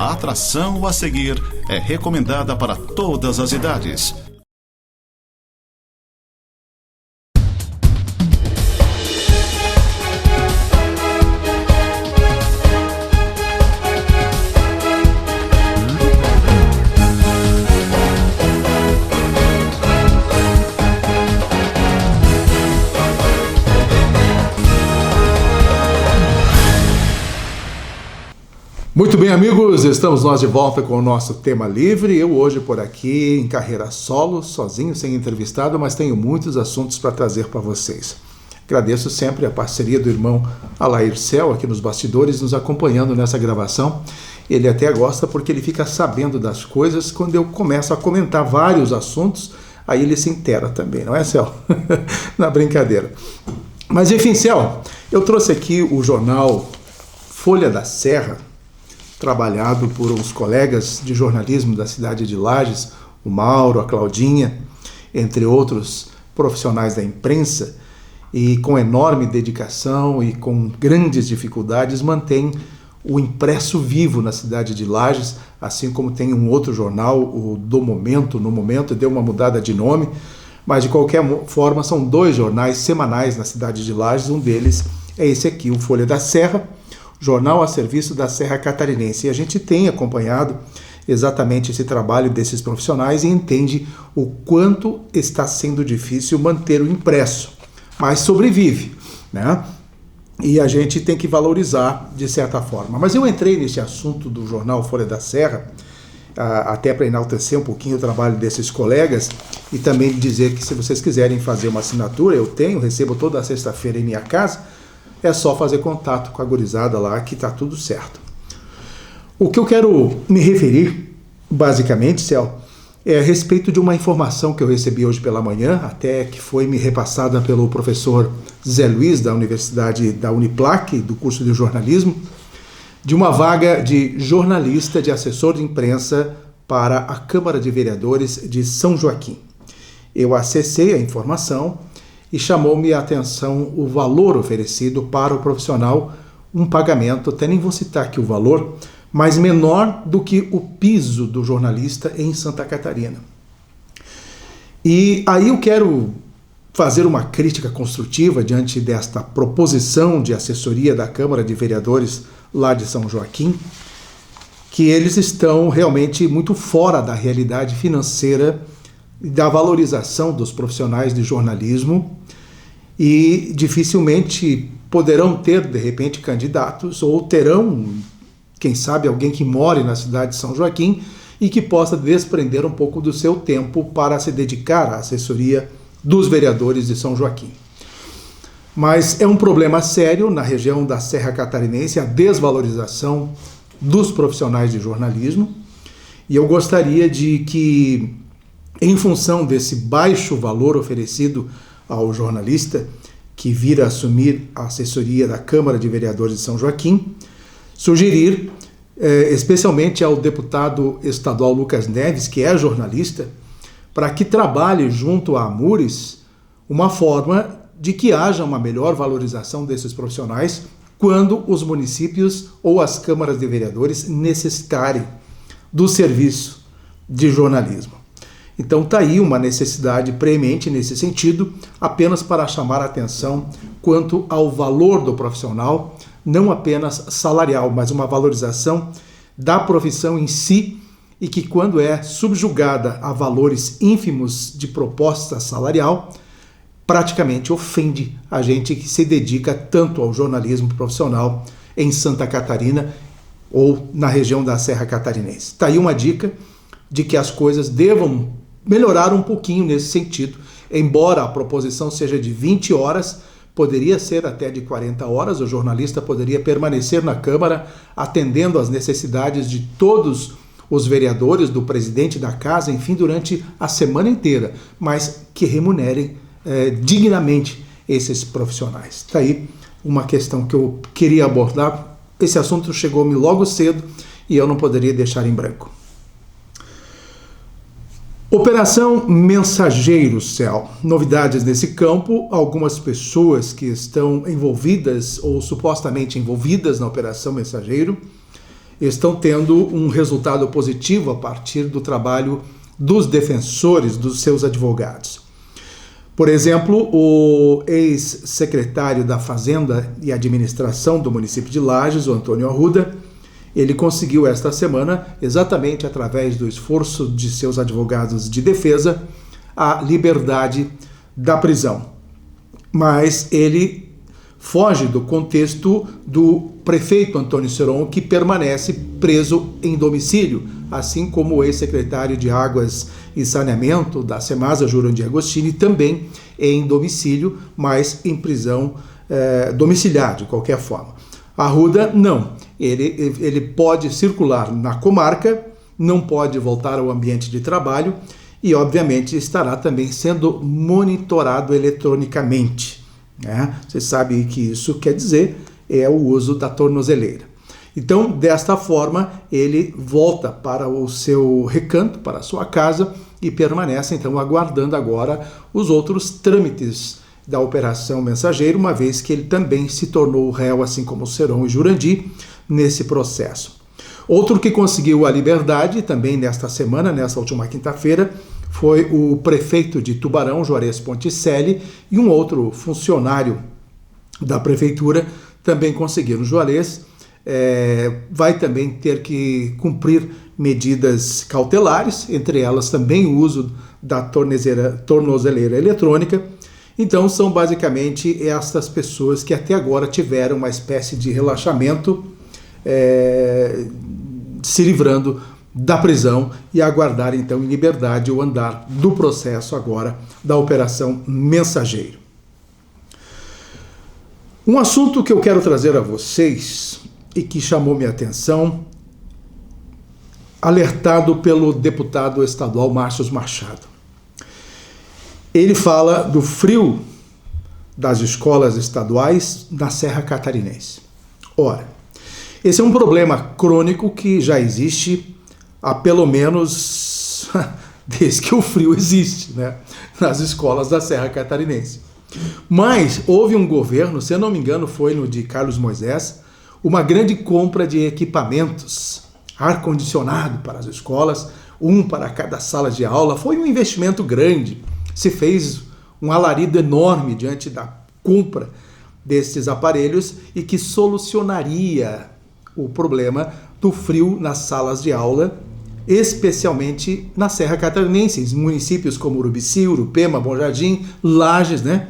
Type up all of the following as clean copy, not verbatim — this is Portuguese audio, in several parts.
A atração a seguir é recomendada para todas as idades. Muito bem, amigos, estamos nós de volta com o nosso tema livre. Eu hoje por aqui em carreira solo, sozinho, sem entrevistado, mas tenho muitos assuntos para trazer para vocês. Agradeço sempre a parceria do irmão Alaircel aqui nos bastidores, nos acompanhando nessa gravação. Ele até gosta porque ele fica sabendo das coisas quando eu começo a comentar vários assuntos, aí ele se inteira também, não é, Cel? Na brincadeira. Mas enfim, Cel, eu trouxe aqui o jornal Folha da Serra, trabalhado por uns colegas de jornalismo da cidade de Lages, o Mauro, a Claudinha, entre outros profissionais da imprensa, e com enorme dedicação e com grandes dificuldades mantém o impresso vivo na cidade de Lages, assim como tem um outro jornal, o Do Momento, no momento deu uma mudada de nome, mas de qualquer forma são dois jornais semanais na cidade de Lages, um deles é esse aqui, o Folha da Serra, jornal a serviço da Serra Catarinense. E a gente tem acompanhado exatamente esse trabalho desses profissionais e entende o quanto está sendo difícil manter o impresso, mas sobrevive, né? E a gente tem que valorizar de certa forma. Mas eu entrei nesse assunto do jornal Folha da Serra, até para enaltecer um pouquinho o trabalho desses colegas e também dizer que se vocês quiserem fazer uma assinatura, eu recebo toda sexta-feira em minha casa, é só fazer contato com a gurizada lá que está tudo certo. O que eu quero me referir, basicamente, Cel, é a respeito de uma informação que eu recebi hoje pela manhã, até que foi me repassada pelo professor Zé Luiz, da Universidade da Uniplac, do curso de jornalismo, de uma vaga de jornalista, de assessor de imprensa para a Câmara de Vereadores de São Joaquim. Eu acessei a informação e chamou-me a atenção o valor oferecido para o profissional, um pagamento, até nem vou citar aqui o valor, mas menor do que o piso do jornalista em Santa Catarina. E aí eu quero fazer uma crítica construtiva diante desta proposição de assessoria da Câmara de Vereadores lá de São Joaquim, que eles estão realmente muito fora da realidade financeira e da valorização dos profissionais de jornalismo e dificilmente poderão ter, de repente, candidatos ou terão, quem sabe, alguém que more na cidade de São Joaquim e que possa desprender um pouco do seu tempo para se dedicar à assessoria dos vereadores de São Joaquim. Mas é um problema sério na região da Serra Catarinense, a desvalorização dos profissionais de jornalismo, e eu gostaria de que, em função desse baixo valor oferecido ao jornalista que vir a assumir a assessoria da Câmara de Vereadores de São Joaquim, sugerir, especialmente ao deputado estadual Lucas Neves, que é jornalista, para que trabalhe junto à AMURES uma forma de que haja uma melhor valorização desses profissionais quando os municípios ou as câmaras de vereadores necessitarem do serviço de jornalismo. Então está aí uma necessidade premente nesse sentido, apenas para chamar a atenção quanto ao valor do profissional, não apenas salarial, mas uma valorização da profissão em si, e que quando é subjugada a valores ínfimos de proposta salarial, praticamente ofende a gente que se dedica tanto ao jornalismo profissional em Santa Catarina ou na região da Serra Catarinense. Está aí uma dica de que as coisas devam melhorar um pouquinho nesse sentido, embora a proposição seja de 20 horas, poderia ser até de 40 horas, o jornalista poderia permanecer na Câmara atendendo às necessidades de todos os vereadores, do presidente da casa, enfim, durante a semana inteira, mas que remunerem dignamente esses profissionais. Está aí uma questão que eu queria abordar. Esse assunto chegou-me logo cedo e eu não poderia deixar em branco. Operação Mensageiro, Cel. Novidades nesse campo, algumas pessoas que estão envolvidas ou supostamente envolvidas na Operação Mensageiro estão tendo um resultado positivo a partir do trabalho dos defensores, dos seus advogados. Por exemplo, o ex-secretário da Fazenda e Administração do município de Lages, o Antônio Arruda, ele conseguiu esta semana, exatamente através do esforço de seus advogados de defesa, a liberdade da prisão. Mas ele foge do contexto do prefeito Antônio Seron, que permanece preso em domicílio, assim como o ex-secretário de Águas e Saneamento da Semasa, Jurandir Agostini, também em domicílio, mas em prisão domiciliar, de qualquer forma. Arruda, não. Ele pode circular na comarca, não pode voltar ao ambiente de trabalho e, obviamente, estará também sendo monitorado eletronicamente. Né? Você sabe que isso quer dizer é o uso da tornozeleira. Então, desta forma, ele volta para o seu recanto, para a sua casa e permanece, então, aguardando agora os outros trâmites da Operação Mensageiro, uma vez que ele também se tornou réu, assim como o Seron e Jurandir, nesse processo. Outro que conseguiu a liberdade, também nesta semana, nesta última quinta-feira, foi o prefeito de Tubarão, Juarez Ponticelli, e um outro funcionário da prefeitura também conseguiram. Juarez vai também ter que cumprir medidas cautelares, entre elas também o uso da tornozeleira eletrônica. Então são basicamente estas pessoas que até agora tiveram uma espécie de relaxamento, se livrando da prisão e aguardar então em liberdade o andar do processo agora da Operação Mensageiro. Um assunto que eu quero trazer a vocês e que chamou minha atenção, alertado pelo deputado estadual Márcio Machado. Ele fala do frio das escolas estaduais na Serra Catarinense. Ora, esse é um problema crônico que já existe há pelo menos desde que o frio existe, né, nas escolas da Serra Catarinense. Mas houve um governo, se eu não me engano foi no de Carlos Moisés, uma grande compra de equipamentos, ar-condicionado para as escolas, um para cada sala de aula. Foi um investimento grande, se fez um alarido enorme diante da compra destes aparelhos e que solucionaria o problema do frio nas salas de aula, especialmente na Serra Catarinense, em municípios como Urubici, Urupema, Bom Jardim, Lages, né,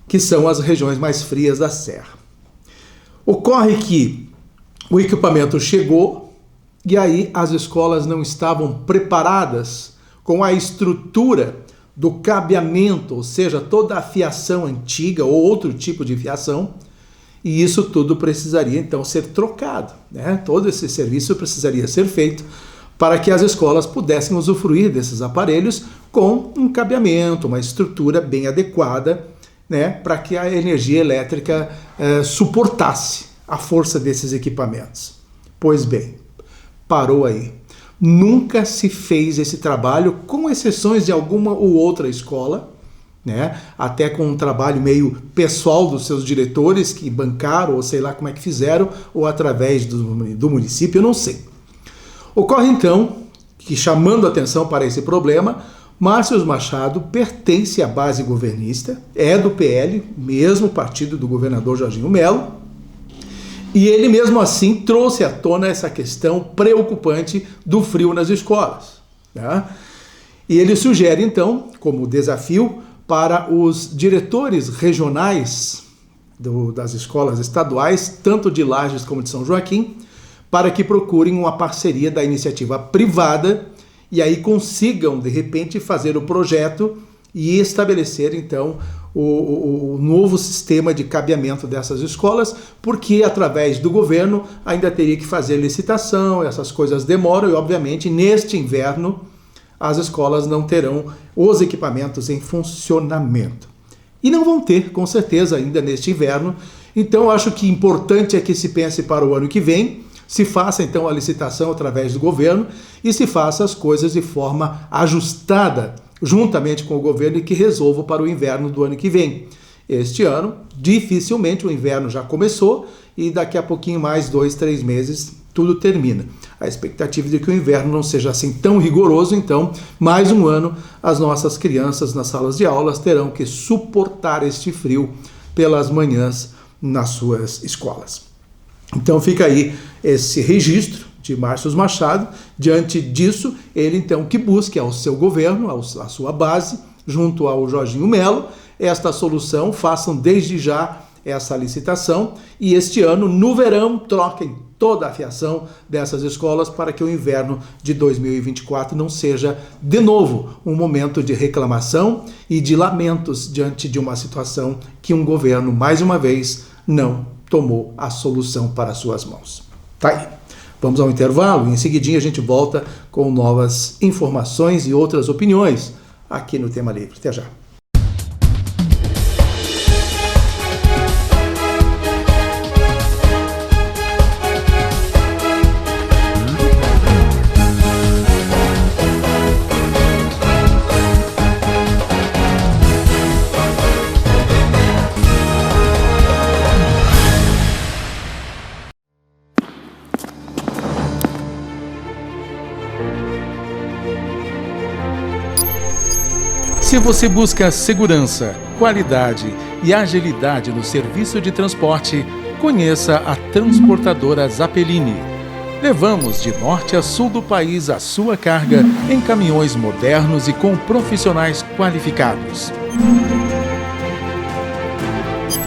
que são as regiões mais frias da Serra. Ocorre que o equipamento chegou e aí as escolas não estavam preparadas com a estrutura do cabeamento, ou seja, toda a fiação antiga ou outro tipo de fiação, e isso tudo precisaria então ser trocado, né? Todo esse serviço precisaria ser feito para que as escolas pudessem usufruir desses aparelhos com um cabeamento, uma estrutura bem adequada, né, para que a energia elétrica suportasse a força desses equipamentos. Pois bem, parou aí. Nunca se fez esse trabalho, com exceções de alguma ou outra escola, né, até com um trabalho meio pessoal dos seus diretores que bancaram, ou sei lá como é que fizeram, ou através do município, eu não sei. Ocorre então que, chamando atenção para esse problema, Márcio Machado pertence à base governista, é do PL, mesmo partido do governador Jorginho Melo, e ele mesmo assim trouxe à tona essa questão preocupante do frio nas escolas. Tá? E ele sugere então, como desafio, para os diretores regionais das escolas estaduais, tanto de Lages como de São Joaquim, para que procurem uma parceria da iniciativa privada e aí consigam, de repente, fazer o projeto e estabelecer, então, o novo sistema de cabeamento dessas escolas, porque, através do governo, ainda teria que fazer licitação, essas coisas demoram e, obviamente, neste inverno, as escolas não terão os equipamentos em funcionamento. E não vão ter, com certeza, ainda neste inverno. Então, acho que importante é que se pense para o ano que vem, se faça então a licitação através do governo e se faça as coisas de forma ajustada, juntamente com o governo, e que resolva para o inverno do ano que vem. Este ano, dificilmente, o inverno já começou e daqui a pouquinho mais 2, 3 meses tudo termina. A expectativa é de que o inverno não seja assim tão rigoroso, então, mais um ano, as nossas crianças nas salas de aulas terão que suportar este frio pelas manhãs nas suas escolas. Então fica aí esse registro de Márcio Machado. Diante disso, ele então que busque ao seu governo, à sua base, junto ao Jorginho Melo, esta solução, façam desde já essa licitação e este ano, no verão, troquem toda a fiação dessas escolas para que o inverno de 2024 não seja, de novo, um momento de reclamação e de lamentos diante de uma situação que um governo, mais uma vez, não tomou a solução para suas mãos. Tá aí. Vamos ao intervalo e em seguidinha a gente volta com novas informações e outras opiniões aqui no Tema Livre. Até já. Se você busca segurança, qualidade e agilidade no serviço de transporte, conheça a transportadora Zappellini. Levamos de norte a sul do país a sua carga em caminhões modernos e com profissionais qualificados.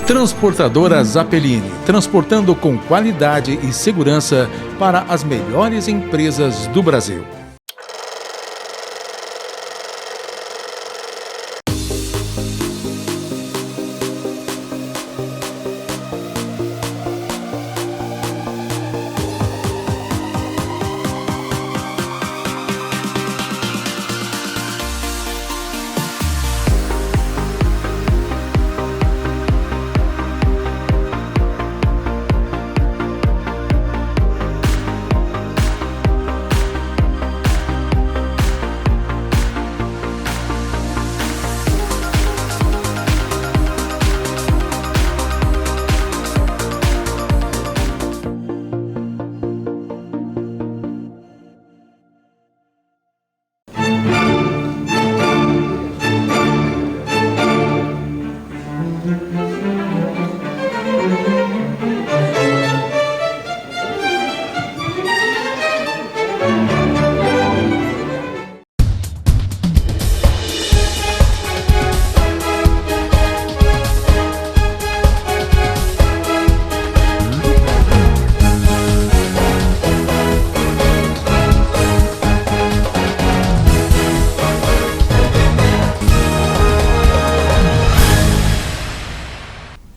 Transportadora Zappellini, transportando com qualidade e segurança para as melhores empresas do Brasil.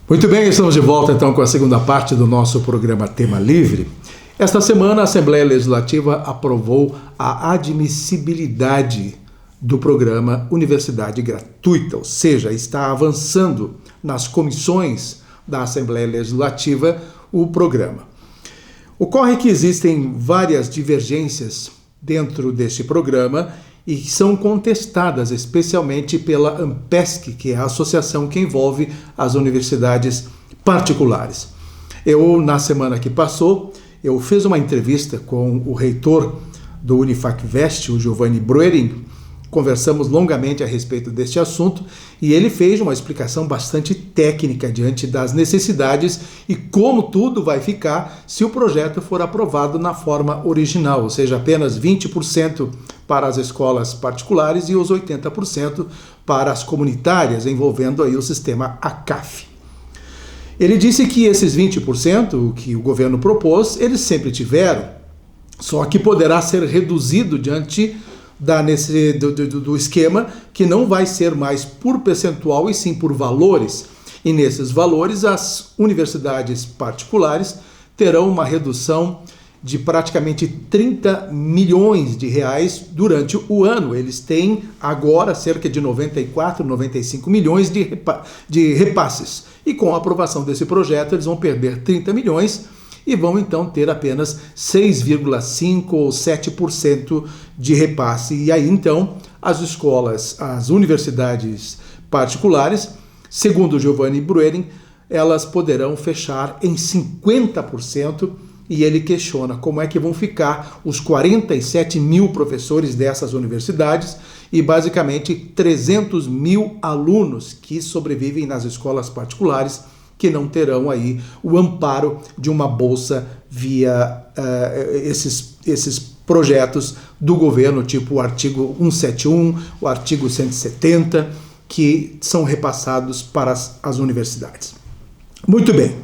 Muito bem, estamos de volta então com a segunda parte do nosso programa Tema Livre. Esta semana a Assembleia Legislativa aprovou a admissibilidade do programa Universidade Gratuita, ou seja, está avançando nas comissões da Assembleia Legislativa o programa. Ocorre que existem várias divergências dentro deste programa e são contestadas especialmente pela ANPESC, que é a associação que envolve as universidades particulares. Na semana que passou, eu fiz uma entrevista com o reitor do Unifacvest, o Giovanni Bruering. Conversamos longamente a respeito deste assunto e ele fez uma explicação bastante técnica diante das necessidades e como tudo vai ficar se o projeto for aprovado na forma original, ou seja, apenas 20% para as escolas particulares e os 80% para as comunitárias, envolvendo aí o sistema ACAF. Ele disse que esses 20% que o governo propôs, eles sempre tiveram, só que poderá ser reduzido diante do esquema que não vai ser mais por percentual e sim por valores. E nesses valores as universidades particulares terão uma redução de praticamente 30 milhões de reais durante o ano. Eles têm agora cerca de 94, 95 milhões de repasses. E com a aprovação desse projeto eles vão perder 30 milhões e vão então ter apenas 6,5% ou 7% de repasse. E aí então as universidades particulares, segundo Giovanni Bruering, elas poderão fechar em 50% e ele questiona como é que vão ficar os 47 mil professores dessas universidades e basicamente 300 mil alunos que sobrevivem nas escolas particulares, que não terão aí o amparo de uma bolsa via esses projetos do governo, tipo o artigo 171, o artigo 170, que são repassados para as universidades. Muito bem.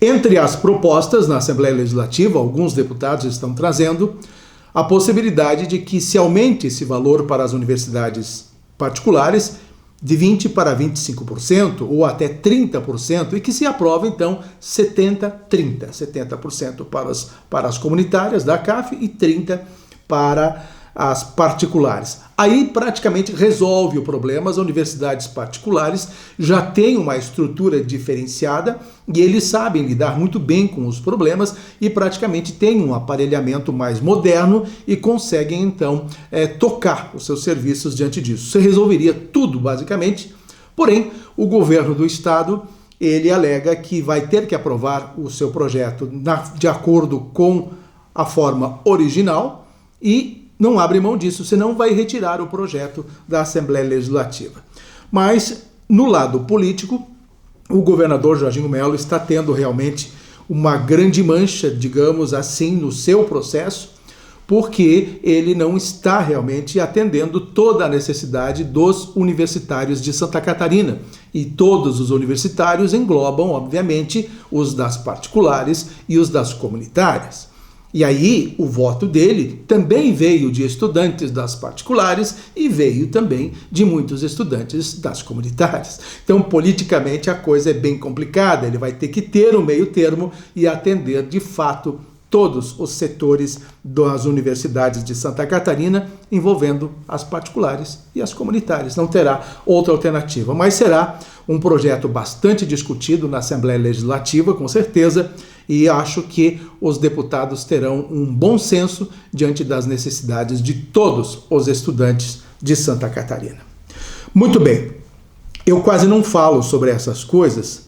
Entre as propostas na Assembleia Legislativa, alguns deputados estão trazendo a possibilidade de que se aumente esse valor para as universidades particulares de 20% para 25% ou até 30% e que se aprove então 70% para as comunitárias da CAF e 30% para as particulares. Aí praticamente resolve o problema. As universidades particulares já têm uma estrutura diferenciada e eles sabem lidar muito bem com os problemas e praticamente têm um aparelhamento mais moderno e conseguem então tocar os seus serviços diante disso. Você resolveria tudo basicamente, porém o governo do estado ele alega que vai ter que aprovar o seu projeto de acordo com a forma original e não abre mão disso, senão vai retirar o projeto da Assembleia Legislativa. Mas, no lado político, o governador Jorginho Melo está tendo realmente uma grande mancha, digamos assim, no seu processo, porque ele não está realmente atendendo toda a necessidade dos universitários de Santa Catarina. E todos os universitários englobam, obviamente, os das particulares e os das comunitárias. E aí o voto dele também veio de estudantes das particulares e veio também de muitos estudantes das comunitárias. Então, politicamente, a coisa é bem complicada. Ele vai ter que ter um meio termo e atender, de fato, todos os setores das universidades de Santa Catarina, envolvendo as particulares e as comunitárias. Não terá outra alternativa, mas será um projeto bastante discutido na Assembleia Legislativa, com certeza, e acho que os deputados terão um bom senso diante das necessidades de todos os estudantes de Santa Catarina. Muito bem, eu quase não falo sobre essas coisas,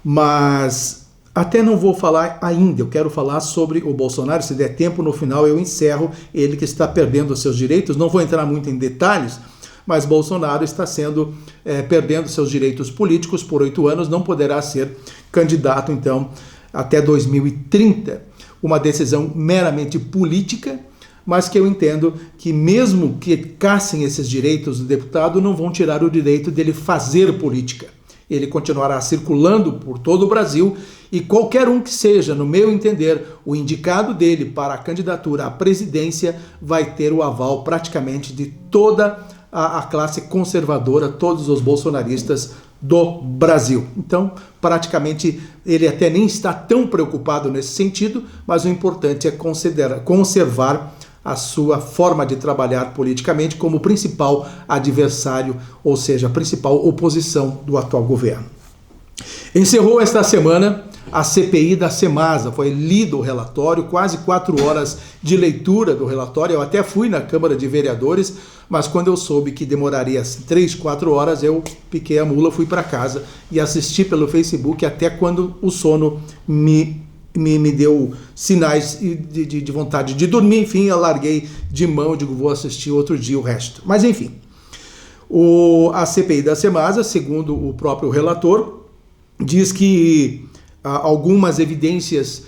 mas até não vou falar ainda. Eu quero falar sobre o Bolsonaro, se der tempo no final eu encerro, ele que está perdendo os seus direitos. Não vou entrar muito em detalhes, mas Bolsonaro está perdendo seus direitos políticos por 8 anos, não poderá ser candidato então até 2030, uma decisão meramente política, mas que eu entendo que mesmo que cassem esses direitos do deputado, não vão tirar o direito dele fazer política. Ele continuará circulando por todo o Brasil e qualquer um que seja, no meu entender, o indicado dele para a candidatura à presidência vai ter o aval praticamente de toda a classe conservadora, todos os bolsonaristas do Brasil. Então, praticamente, ele até nem está tão preocupado nesse sentido, mas o importante é conservar a sua forma de trabalhar politicamente como principal adversário, ou seja, a principal oposição do atual governo. Encerrou esta semana a CPI da Semasa, foi lido o relatório, quase 4 horas de leitura do relatório. Eu até fui na Câmara de Vereadores, mas quando eu soube que demoraria 3, 4 horas, eu piquei a mula, fui para casa e assisti pelo Facebook até quando o sono me deu sinais de vontade de dormir. Enfim, eu larguei de mão, digo, vou assistir outro dia o resto. Mas enfim, a CPI da Semasa, segundo o próprio relator, diz que algumas evidências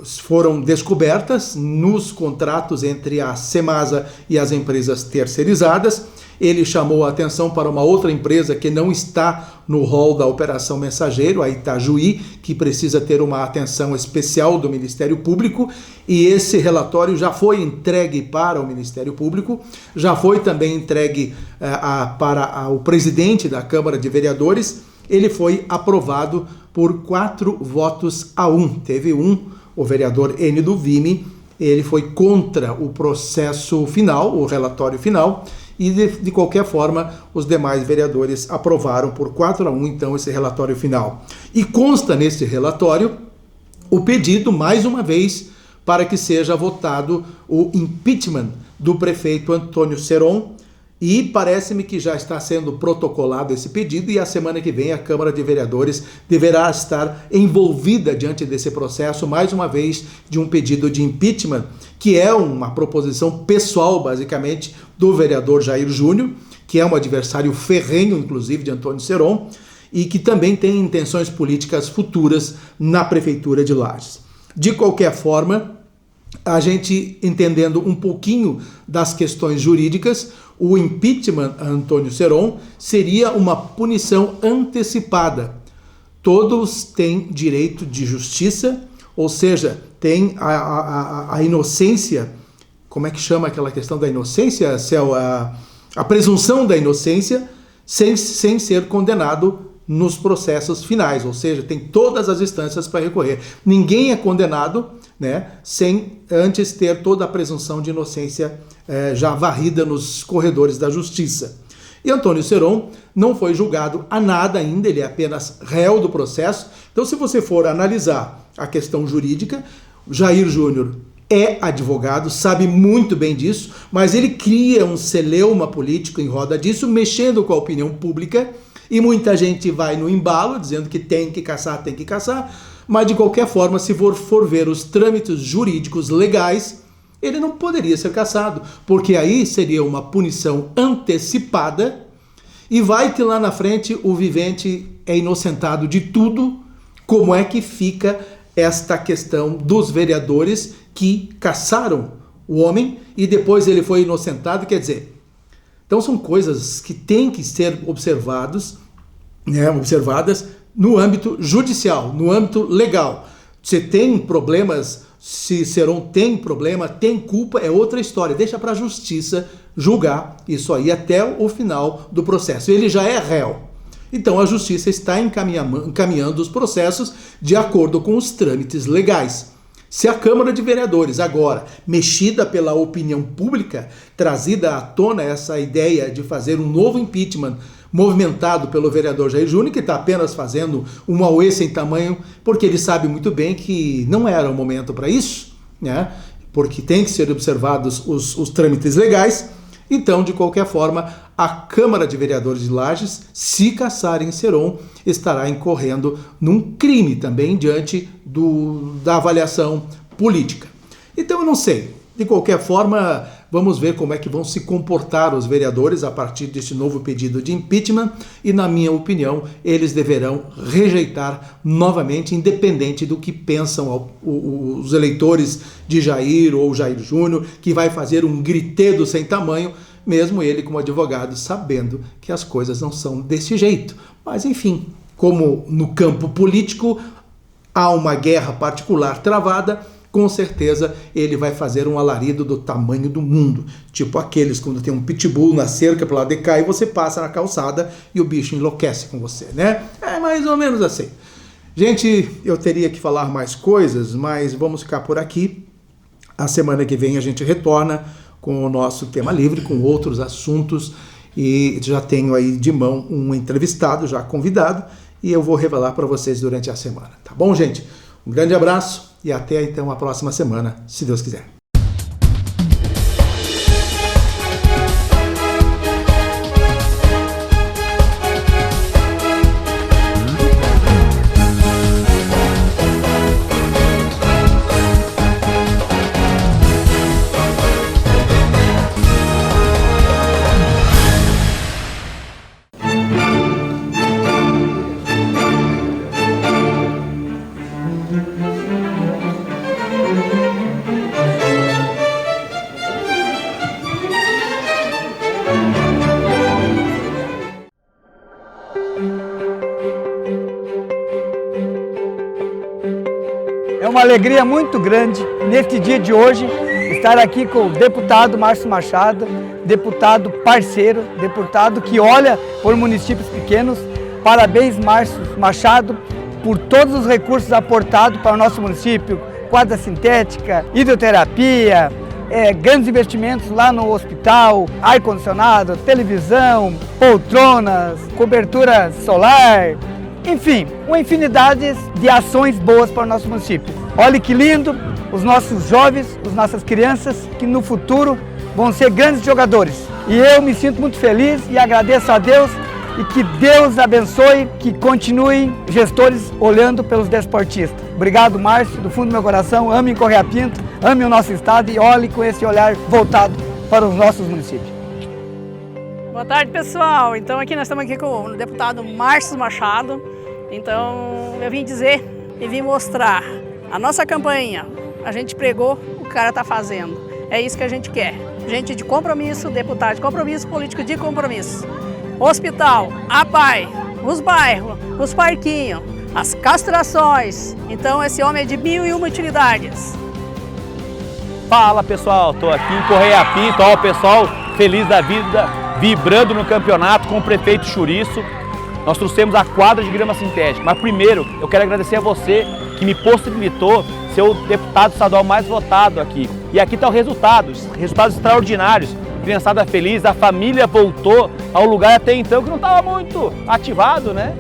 foram descobertas nos contratos entre a Semasa e as empresas terceirizadas. Ele chamou a atenção para uma outra empresa que não está no rol da Operação Mensageiro, a Itajuí, que precisa ter uma atenção especial do Ministério Público, e esse relatório já foi entregue para o Ministério Público, já foi também entregue para o presidente da Câmara de Vereadores. Ele foi aprovado por 4 votos a 1. Teve o vereador Enido Vime, ele foi contra o processo final, o relatório final, e de qualquer forma os demais vereadores aprovaram por 4 a 1 então esse relatório final. E consta nesse relatório o pedido, mais uma vez, para que seja votado o impeachment do prefeito Antônio Seron, E parece-me que já está sendo protocolado esse pedido e a semana que vem a Câmara de Vereadores deverá estar envolvida diante desse processo, mais uma vez, de um pedido de impeachment, que é uma proposição pessoal, basicamente, do vereador Jair Júnior, que é um adversário ferrenho, inclusive, de Antônio Seron, e que também tem intenções políticas futuras na Prefeitura de Lages. De qualquer forma, a gente entendendo um pouquinho das questões jurídicas, o impeachment a Antônio Seron seria uma punição antecipada. Todos têm direito de justiça, ou seja, tem a inocência, como é que chama aquela questão da inocência, Céu? A presunção da inocência sem ser condenado nos processos finais, ou seja, tem todas as instâncias para recorrer. Ninguém é condenado, né, sem antes ter toda a presunção de inocência já varrida nos corredores da justiça. E Antônio Seron não foi julgado a nada ainda, ele é apenas réu do processo. Então, se você for analisar a questão jurídica, Jair Júnior é advogado, sabe muito bem disso, mas ele cria um celeuma político em roda disso, mexendo com a opinião pública, e muita gente vai no embalo, dizendo que tem que caçar, mas de qualquer forma, se for ver os trâmites jurídicos legais, ele não poderia ser cassado, porque aí seria uma punição antecipada, e vai que lá na frente o vivente é inocentado de tudo. Como é que fica esta questão dos vereadores que cassaram o homem e depois ele foi inocentado? Quer dizer, então são coisas que têm que ser observadas no âmbito judicial, no âmbito legal. Se tem problemas, se Seron tem problema, tem culpa, é outra história. Deixa para a justiça julgar isso aí até o final do processo. Ele já é réu. Então a justiça está encaminhando os processos de acordo com os trâmites legais. Se a Câmara de Vereadores agora, mexida pela opinião pública, trazida à tona essa ideia de fazer um novo impeachment movimentado pelo vereador Jair Júnior, que está apenas fazendo um auê sem tamanho, porque ele sabe muito bem que não era o momento para isso, né? Porque tem que ser observados os trâmites legais. Então, de qualquer forma, a Câmara de Vereadores de Lages, se cassarem Seron, estará incorrendo num crime também diante da avaliação política. Então, eu não sei. De qualquer forma, vamos ver como é que vão se comportar os vereadores a partir deste novo pedido de impeachment e, na minha opinião, eles deverão rejeitar novamente, independente do que pensam os eleitores de Jair ou Jair Júnior, que vai fazer um gritedo sem tamanho, mesmo ele como advogado sabendo que as coisas não são desse jeito. Mas, enfim, como no campo político há uma guerra particular travada, com certeza ele vai fazer um alarido do tamanho do mundo. Tipo aqueles quando tem um pitbull na cerca para lá de cá e você passa na calçada e o bicho enlouquece com você, né? É mais ou menos assim. Gente, eu teria que falar mais coisas, mas vamos ficar por aqui. A semana que vem a gente retorna com o nosso tema livre, com outros assuntos. E já tenho aí de mão um entrevistado, já convidado, e eu vou revelar para vocês durante a semana. Tá bom, gente? Um grande abraço. E até então a próxima semana, se Deus quiser. É uma alegria muito grande, neste dia de hoje, estar aqui com o deputado Márcio Machado, deputado parceiro, deputado que olha por municípios pequenos. Parabéns, Márcio Machado, por todos os recursos aportados para o nosso município, quadra sintética, hidroterapia, grandes investimentos lá no hospital, ar-condicionado, televisão, poltronas, cobertura solar, enfim, uma infinidade de ações boas para o nosso município. Olha que lindo, os nossos jovens, as nossas crianças, que no futuro vão ser grandes jogadores. E eu me sinto muito feliz e agradeço a Deus e que Deus abençoe, que continuem gestores olhando pelos desportistas. Obrigado, Márcio, do fundo do meu coração. Ame Correia Pinto, ame o nosso estado e olhe com esse olhar voltado para os nossos municípios. Boa tarde, pessoal. Então aqui nós estamos aqui com o deputado Márcio Machado. Então eu vim dizer e vim mostrar a nossa campanha. A gente pregou, o cara está fazendo. É isso que a gente quer. Gente de compromisso, deputado de compromisso, político de compromisso. Hospital, a PAI, os bairros, os parquinhos, as castrações. Então esse homem é de 1001 utilidades. Fala pessoal, tô aqui em Correia Pinto, ó, o pessoal feliz da vida, vibrando no campeonato com o prefeito Chouriço. Nós trouxemos a quadra de grama sintética, mas primeiro eu quero agradecer a você que me possibilitou ser o deputado estadual mais votado aqui. E aqui está o resultado, resultados extraordinários. Criançada feliz, a família voltou ao lugar até então que não estava muito ativado, né?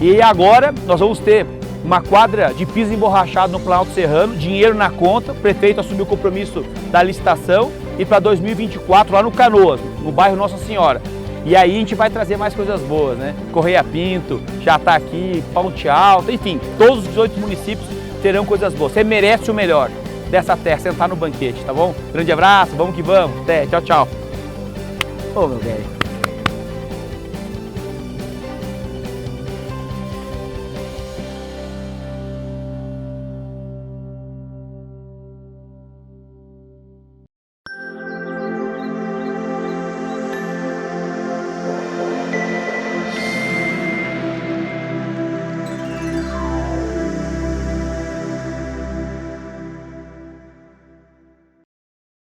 E agora nós vamos ter uma quadra de piso emborrachado no Planalto Serrano, dinheiro na conta, o prefeito assumiu o compromisso da licitação e para 2024 lá no Canoas, no bairro Nossa Senhora. E aí a gente vai trazer mais coisas boas, né? Correia Pinto, já está aqui, Ponte Alta, enfim, todos os 18 municípios terão coisas boas. Você merece o melhor dessa terra, sentar no banquete, tá bom? Grande abraço, vamos que vamos, até, tchau, tchau. Ô, meu velho.